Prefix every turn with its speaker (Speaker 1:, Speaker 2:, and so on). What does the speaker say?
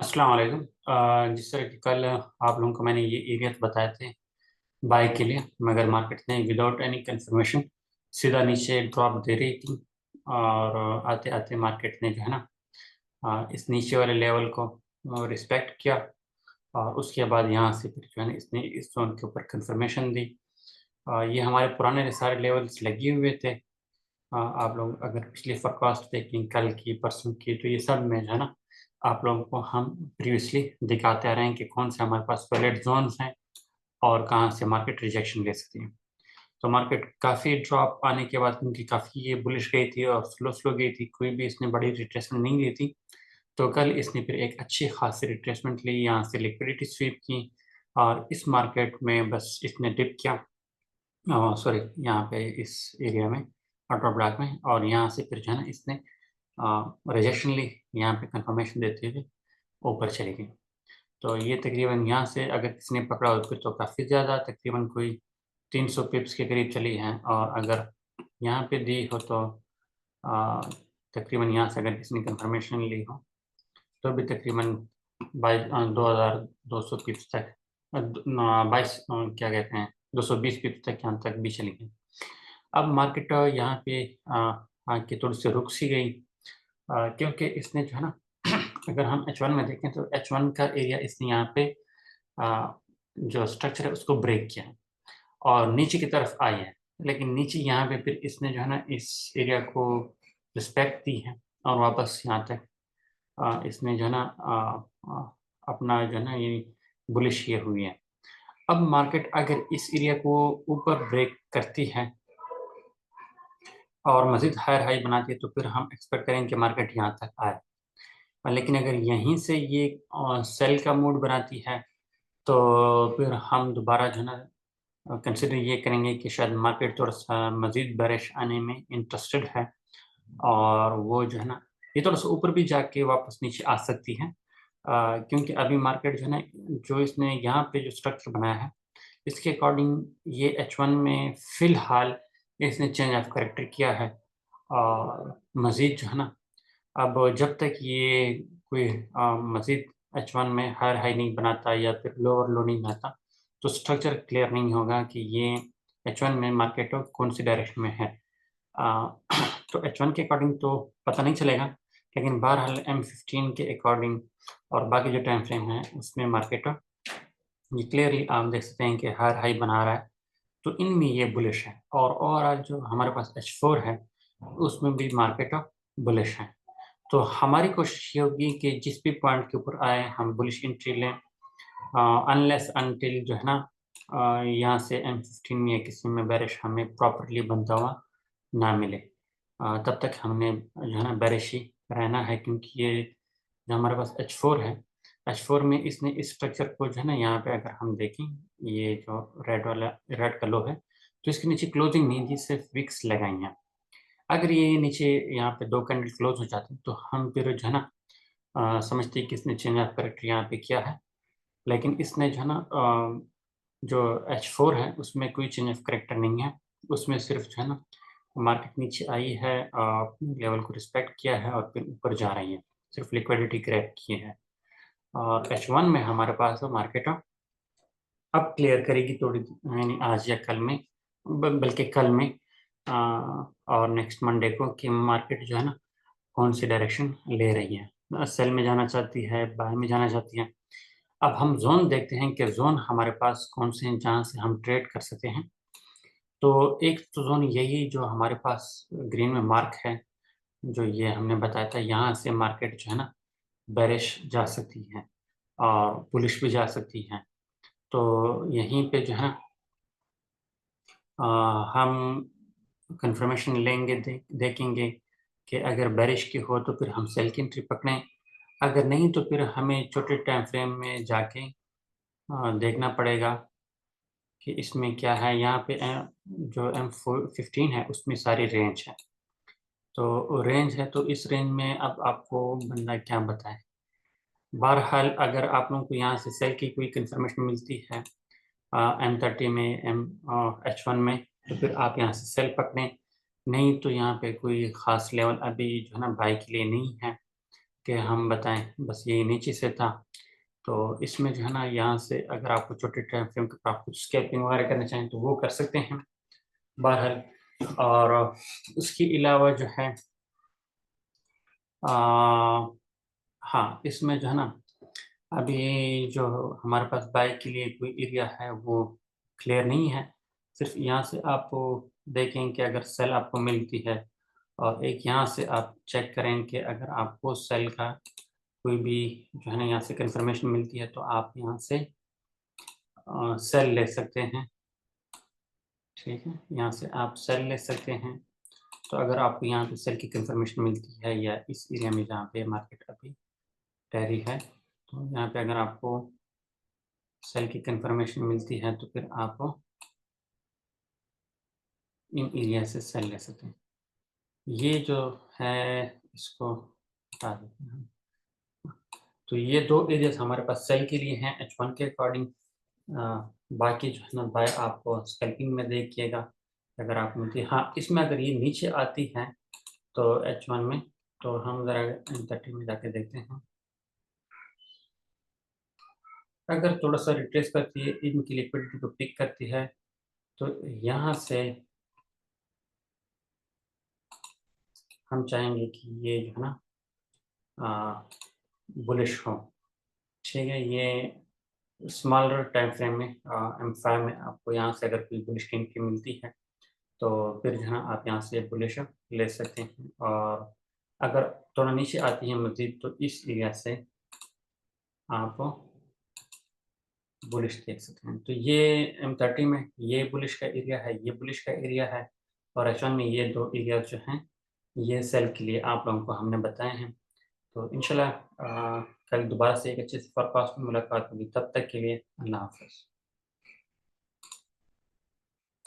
Speaker 1: अस्सलाम वालेकुम। जिस तरह कि कल आप लोगों को मैंने ये एरिया बताए थे बाय के लिए, मगर मार्केट ने विदाउट एनी कंफर्मेशन सीधा नीचे ड्रॉप दे रही थी। और आते आते मार्केट ने जो है ना इस नीचे वाले लेवल को रिस्पेक्ट किया। और उसके बाद यहाँ से फिर जो है ना इसने इस जोन के ऊपर कंफर्मेशन दी। ये हमारे पुराने सारे लेवल्स लगे हुए थे। आप लोग अगर पिछली फोरकास्ट देखें कल की परसों की, तो ये सब में जो है ना आप लोगों को हम प्रीवियसली दिखाते आ रहे हैं कि कौन से हमारे पास वैलिड जोन्स हैं और कहाँ से मार्केट रिजेक्शन ले सकती है। तो मार्केट काफ़ी ड्रॉप आने के बाद, क्योंकि काफ़ी ये बुलिश गई थी और स्लो स्लो गई थी, कोई भी इसने बड़ी रिट्रेसमेंट नहीं दी थी। तो कल इसने फिर एक अच्छी खासी रिट्रेसमेंट ली, यहाँ से लिक्विडिटी स्वीप की और इस मार्केट में बस इसने डिप किया। सॉरी, यहाँ पे इस एरिया में ऑटो ब्लॉक में, और यहाँ से फिर जो है ना इसने रिजेक्शन ली, यहाँ पे कंफर्मेशन देते हुए ऊपर चली गई। तो ये तकरीबन यहाँ से अगर किसी ने पकड़ा हो तो काफ़ी ज़्यादा, तकरीबन कोई 300 पिप्स के करीब चली है। और अगर यहाँ पे दी हो तो आ, तकरीबन यहाँ से अगर किसी ने कंफर्मेशन ली हो तो भी तकरीबन 2200 पिप्स तक, 22 क्या कहते हैं, 220 पिप्स तक यहाँ तक भी चली गई। अब मार्केट यहाँ पे आके थोड़ी सी रुक सी गई, क्योंकि इसने जो है ना अगर हम H1 में देखें तो H1 का एरिया इसने यहाँ पे जो स्ट्रक्चर है उसको ब्रेक किया है और नीचे की तरफ आई है। लेकिन नीचे यहाँ पे फिर इसने जो है ना इस एरिया को रिस्पेक्ट दी है और वापस यहाँ तक इसने जो है ना अपना जो है ना ये बुलिश ये हुई है। अब मार्केट अगर इस एरिया को ऊपर ब्रेक करती है और मजीद हायर हाई बनाती है तो फिर हम एक्सपेक्ट करेंगे कि मार्केट यहाँ तक आए। लेकिन अगर यहीं से ये सेल का मूड बनाती है तो फिर हम दोबारा जो है ना कंसिडर ये करेंगे कि शायद मार्केट थोड़ा सा मजीद बेरिश आने में इंटरेस्टेड है और वो जो है ना ये थोड़ा सा ऊपर भी जाके वापस नीचे आ सकती है। क्योंकि अभी मार्केट जो है ना जो इसने यहाँ पे जो स्ट्रक्चर बनाया है इसके अकॉर्डिंग ये H1 में फिलहाल इसने चेंज ऑफ करेक्टर किया है। और मज़ीद जो है ना अब जब तक ये कोई मज़ीद H1 में हायर हाई नहीं बनाता या फिर लोअर लो नहीं बनाता तो स्ट्रक्चर क्लियर नहीं होगा कि ये H1 में मार्केट कौन सी डायरेक्शन में है। अ, तो H1 के अकॉर्डिंग तो पता नहीं चलेगा, लेकिन बहरहाल M15 के अकॉर्डिंग और बाकी जो टाइम फ्रेम है उसमें मार्केट ये क्लियरली आप देख सकते हैं कि हायर हाई बना रहा है। तो इनमें ये बुलिश है और आज जो हमारे पास H4 है उसमें भी मार्केट बुलिश है। तो हमारी कोशिश ये होगी कि जिस भी पॉइंट के ऊपर आए हम बुलिश एंट्री लें, अनलेस अनटिल जो है ना यहाँ से M15 में या किसी में बेरिश हमें प्रॉपरली बनता हुआ ना मिले। तब तक हमने जो है ना बेरिश ही रहना है, क्योंकि ये जो हमारे पास H4 है, H4 में इसने इस स्ट्रक्चर को जो है ना यहाँ पे अगर हम देखें, ये जो रेड का लो है तो इसके नीचे क्लोजिंग नहीं थी, सिर्फ विक्स लगाई हैं। अगर ये नीचे यहाँ पे दो कैंडल क्लोज हो जाते तो हम फिर जो है ना समझते कि इसने चेंज ऑफ करेक्टर यहाँ पे किया है। लेकिन इसने जो है ना जो H4 है उसमें कोई चेंज ऑफ करेक्टर नहीं है, उसमें सिर्फ जो है ना मार्केट नीचे आई है, अपने लेवल को रिस्पेक्ट किया है और फिर ऊपर जा रही है, सिर्फ लिक्विडिटी ग्रैब किए हैं। और H1 में हमारे पास मार्केट अब क्लियर करेगी थोड़ी, यानी आज या कल में, बल्कि कल में और नेक्स्ट मंडे को, कि मार्केट जो है ना कौन सी डायरेक्शन ले रही है, सेल में जाना चाहती है, बाय में जाना चाहती है। अब हम जोन देखते हैं कि जोन हमारे पास कौन से हैं जहाँ से हम ट्रेड कर सकते हैं। तो एक तो जोन यही जो हमारे पास ग्रीन में मार्क है, जो ये हमने बताया था, यहाँ से मार्केट जो है ना बेरिश जा सकती है और बुलिश भी जा सकती है। तो यहीं पे जो है ना हम कंफर्मेशन लेंगे, देखेंगे कि अगर बेरिश की हो तो फिर हम सेल की एंट्री पकड़ें, अगर नहीं तो फिर हमें छोटे टाइम फ्रेम में जाके देखना पड़ेगा कि इसमें क्या है। यहाँ पे जो M15 है उसमें सारी रेंज है, तो रेंज है, तो इस रेंज में अब आपको बंदा क्या बताए। बहरहाल अगर आप लोगों को यहाँ से सेल की कोई कंफर्मेशन मिलती है M30 में, H1 में, तो फिर आप यहाँ से सेल पकड़ें। नहीं तो यहाँ पे कोई ख़ास लेवल अभी जो है ना बाई के लिए नहीं है। कि हम बताएँ, बस ये नीचे से था। तो इसमें जो है ना, यहाँ से अगर आपको छोटे टाइम फ्रेम के आप कुछ स्केपिंग वगैरह करना चाहें तो वो कर सकते हैं बहरहाल। और उसके अलावा जो है हाँ, इसमें जो है ना, अभी जो हमारे पास बाइक के लिए कोई एरिया है वो क्लियर नहीं है। सिर्फ़ यहाँ से आप देखें कि अगर सेल आपको मिलती है और एक यहाँ से आप चेक करें कि अगर आपको सेल का कोई भी जो है ना, यहाँ से कन्फर्मेशन मिलती है तो आप यहाँ से सेल ले सकते हैं, ठीक है? यहाँ से आप सेल ले सकते हैं। तो अगर आपको यहाँ पे सेल की कन्फर्मेशन मिलती है या इस एरिया में जहाँ पे मार्केट अभी टैरी है, तो यहाँ पे अगर आपको सेल की कन्फर्मेशन मिलती है तो फिर आप इन एरिया से सेल ले सकते हैं। ये जो है इसको हटा देते हैं हम। तो ये 2 एरियाज़ हमारे पास सेल के लिए हैं H1 के अकॉर्डिंग। बाकी जो है ना बाय आप स्कैल्पिंग में देखिएगा, अगर आप मिलती है हाँ, इसमें अगर ये नीचे आती हैं तो H1 में, तो हम ज़रा M30 में जाके देखते हैं। अगर थोड़ा-सा रिट्रेस करती है, इनकी लिक्विडिटी को पिक करती है, तो यहाँ से हम चाहेंगे कि ये जो है ना बुलिश हो, ठीक है? ये स्मॉलर टाइम फ्रेम में M5 में आपको यहाँ से अगर कोई बुलिश की एंट्री मिलती है, तो फिर जो है ना आप यहाँ से बुलिश ले सकते हैं। और अगर थोड़ा नीचे आती है मज़ीद तो इस एरिया से आप बुलिश देख सकते हैं। तो ये M30 में ये बुलिश का एरिया है, ये बुलिश का एरिया है और H1 में ये 2 एरिया जो हैं, ये सेल के लिए आप लोगों को हमने बताए हैं। तो इंशाल्लाह कल दोबारा से एक अच्छे से फ़ॉरकास्ट में मुलाकात होगी, तब तक के लिए अल्लाह हाफ़िज़।